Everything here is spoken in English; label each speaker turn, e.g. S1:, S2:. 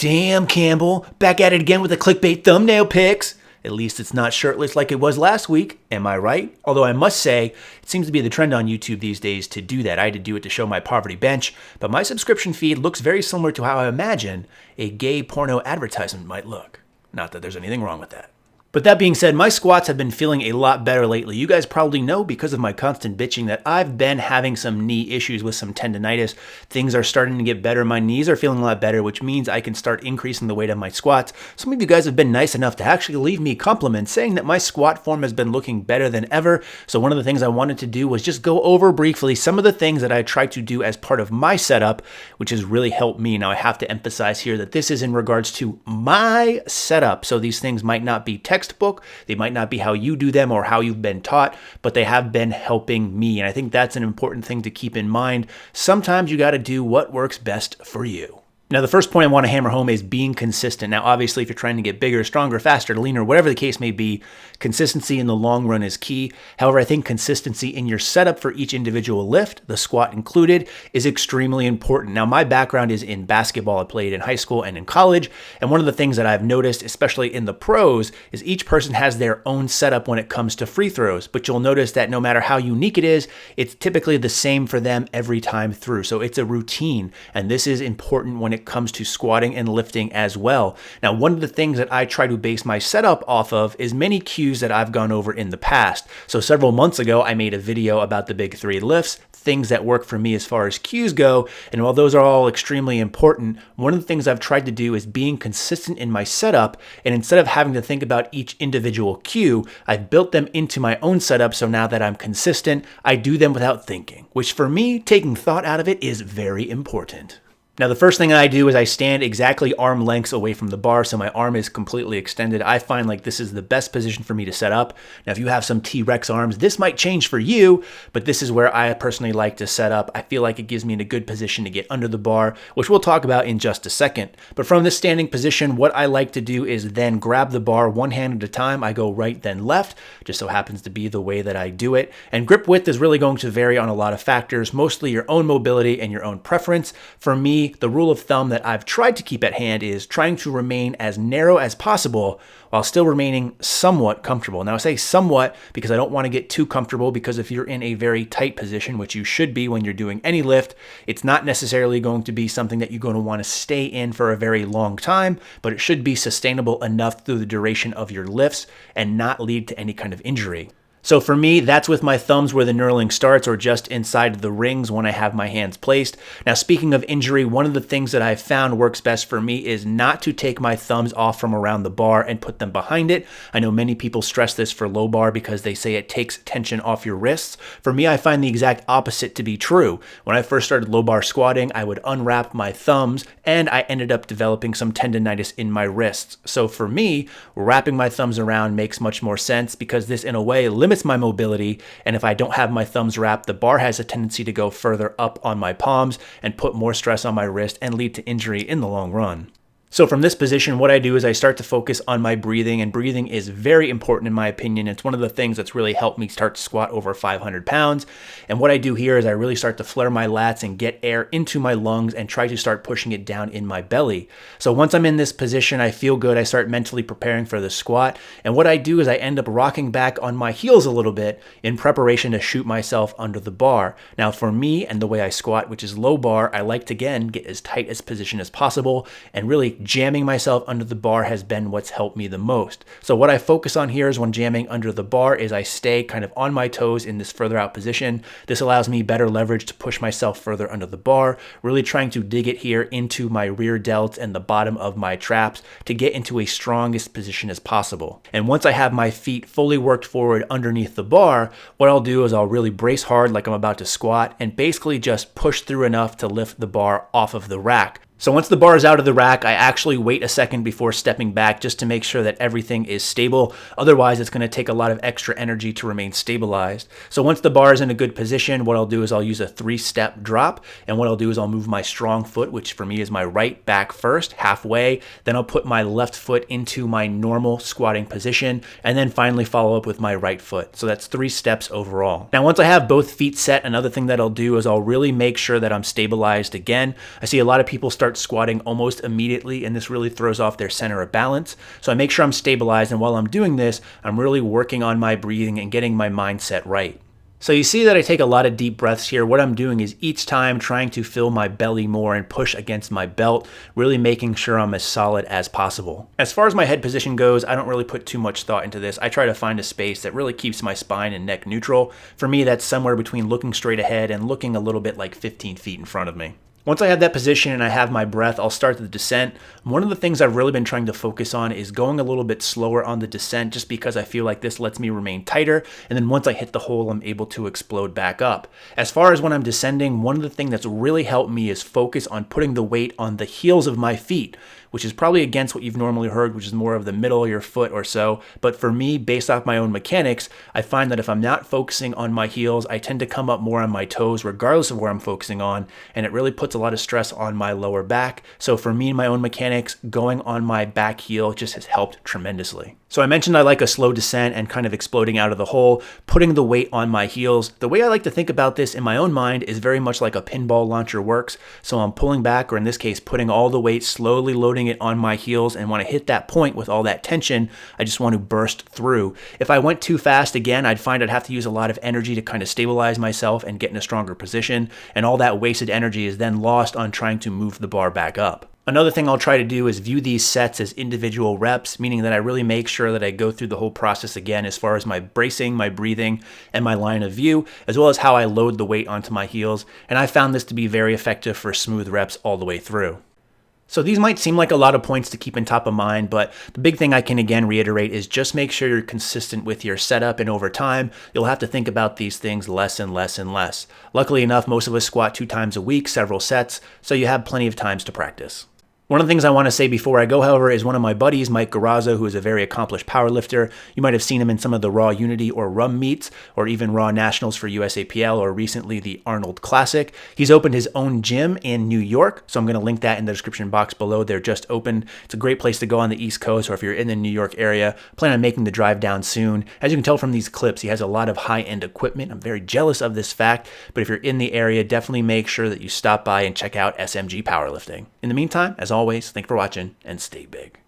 S1: Damn, Campbell, back at it again with the clickbait thumbnail pics. At least it's not shirtless like it was last week, am I right? Although I must say, it seems to be the trend on YouTube these days to do that. I had to do it to show my poverty bench, but my subscription feed looks very similar to how I imagine a gay porno advertisement might look. Not that there's anything wrong with that. But that being said, my squats have been feeling a lot better lately. You guys probably know because of my constant bitching that I've been having some knee issues with some tendonitis. Things are starting to get better. My knees are feeling a lot better, which means I can start increasing the weight of my squats. Some of you guys have been nice enough to actually leave me compliments saying that my squat form has been looking better than ever. So one of the things I wanted to do was just go over briefly some of the things that I try to do as part of my setup, which has really helped me. Now I have to emphasize here that this is in regards to my setup. So these things might not be textbook. They might not be how you do them or how you've been taught, but they have been helping me. And I think that's an important thing to keep in mind. Sometimes you got to do what works best for you. Now, the first point I want to hammer home is being consistent. Now, obviously, if you're trying to get bigger, stronger, faster, leaner, whatever the case may be, consistency in the long run is key. However, I think consistency in your setup for each individual lift, the squat included, is extremely important. Now, my background is in basketball. I played in high school and in college. And one of the things that I've noticed, especially in the pros, is each person has their own setup when it comes to free throws. But you'll notice that no matter how unique it is, it's typically the same for them every time through. So it's a routine. And this is important when it comes to squatting and lifting as well. Now, one of the things that I try to base my setup off of is many cues that I've gone over in the past. So several months ago, I made a video about the big three lifts, things that work for me as far as cues go. And while those are all extremely important, one of the things I've tried to do is being consistent in my setup. And instead of having to think about each individual cue, I've built them into my own setup. So now that I'm consistent, I do them without thinking, which for me, taking thought out of it is very important. Now, the first thing I do is I stand exactly arm lengths away from the bar, so my arm is completely extended. I find like this is the best position for me to set up. Now, if you have some T-Rex arms, this might change for you, but this is where I personally like to set up. I feel like it gives me in a good position to get under the bar, which we'll talk about in just a second. But from this standing position, what I like to do is then grab the bar one hand at a time. I go right, then left, just so happens to be the way that I do it. And grip width is really going to vary on a lot of factors, mostly your own mobility and your own preference. For me, the rule of thumb that I've tried to keep at hand is trying to remain as narrow as possible while still remaining somewhat comfortable. Now, I say somewhat because I don't want to get too comfortable, because if you're in a very tight position, which you should be when you're doing any lift, it's not necessarily going to be something that you're going to want to stay in for a very long time, but it should be sustainable enough through the duration of your lifts and not lead to any kind of injury. So for me, that's with my thumbs where the knurling starts, or just inside the rings when I have my hands placed. Now, speaking of injury, one of the things that I've found works best for me is not to take my thumbs off from around the bar and put them behind it. I know many people stress this for low bar because they say it takes tension off your wrists. For me, I find the exact opposite to be true. When I first started low bar squatting, I would unwrap my thumbs and I ended up developing some tendonitis in my wrists. So for me, wrapping my thumbs around makes much more sense because this in a way limits my mobility, and if I don't have my thumbs wrapped, the bar has a tendency to go further up on my palms and put more stress on my wrist and lead to injury in the long run. So from this position, what I do is I start to focus on my breathing, and breathing is very important in my opinion. It's one of the things that's really helped me start to squat over 500 pounds. And what I do here is I really start to flare my lats and get air into my lungs and try to start pushing it down in my belly. So once I'm in this position, I feel good. I start mentally preparing for the squat. And what I do is I end up rocking back on my heels a little bit in preparation to shoot myself under the bar. Now for me and the way I squat, which is low bar, I like to again get as tight as position as possible, and really jamming myself under the bar has been what's helped me the most. So what I focus on here is when jamming under the bar is I stay kind of on my toes in this further out position. This allows me better leverage to push myself further under the bar, really trying to dig it here into my rear delts and the bottom of my traps to get into a strongest position as possible. And once I have my feet fully worked forward underneath the bar, what I'll do is I'll really brace hard like I'm about to squat and basically just push through enough to lift the bar off of the rack. So once the bar is out of the rack, I actually wait a second before stepping back just to make sure that everything is stable. Otherwise, it's going to take a lot of extra energy to remain stabilized. So once the bar is in a good position, what I'll do is I'll use a 3-step drop. And what I'll do is I'll move my strong foot, which for me is my right, back first, halfway. Then I'll put my left foot into my normal squatting position, and then finally follow up with my right foot. So that's 3 steps overall. Now, once I have both feet set, another thing that I'll do is I'll really make sure that I'm stabilized again. I see a lot of people start start squatting almost immediately, and this really throws off their center of balance. So I make sure I'm stabilized, and while I'm doing this, I'm really working on my breathing and getting my mindset right. So you see that I take a lot of deep breaths here. What I'm doing is each time trying to fill my belly more and push against my belt, really making sure I'm as solid as possible. As far as my head position goes, I don't really put too much thought into this. I try to find a space that really keeps my spine and neck neutral. For me, that's somewhere between looking straight ahead and looking a little bit like 15 feet in front of me. Once I have that position and I have my breath, I'll start the descent. One of the things I've really been trying to focus on is going a little bit slower on the descent, just because I feel like this lets me remain tighter, and then once I hit the hole, I'm able to explode back up. As far as when I'm descending, one of the things that's really helped me is focus on putting the weight on the heels of my feet, which is probably against what you've normally heard, which is more of the middle of your foot or so. But for me, based off my own mechanics, I find that if I'm not focusing on my heels, I tend to come up more on my toes, regardless of where I'm focusing on, and it really puts a lot of stress on my lower back. So for me and my own mechanics, going on my back heel just has helped tremendously. So I mentioned I like a slow descent and kind of exploding out of the hole, putting the weight on my heels. The way I like to think about this in my own mind is very much like a pinball launcher works. So I'm pulling back, or in this case, putting all the weight, slowly loading it on my heels, and when I hit that point with all that tension, I just want to burst through. If I went too fast, again, I'd find I'd have to use a lot of energy to kind of stabilize myself and get in a stronger position, and all that wasted energy is then lost on trying to move the bar back up. Another thing I'll try to do is view these sets as individual reps, meaning that I really make sure that I go through the whole process again as far as my bracing, my breathing, and my line of view, as well as how I load the weight onto my heels, and I found this to be very effective for smooth reps all the way through. So these might seem like a lot of points to keep in top of mind, but the big thing I can again reiterate is just make sure you're consistent with your setup, and over time, you'll have to think about these things less and less and less. Luckily enough, most of us squat 2 times a week, several sets, so you have plenty of times to practice. One of the things I want to say before I go, however, is one of my buddies, Mike Garazzo, who is a very accomplished powerlifter. You might have seen him in some of the Raw Unity or RUM meets, or even Raw Nationals for USAPL, or recently the Arnold Classic. He's opened his own gym in New York, so I'm going to link that in the description box below. They're just opened. It's a great place to go on the East Coast, or if you're in the New York area, plan on making the drive down soon. As you can tell from these clips, he has a lot of high-end equipment. I'm very jealous of this fact, but if you're in the area, definitely make sure that you stop by and check out SMG Powerlifting. In the meantime, as always, thanks for watching, and stay big.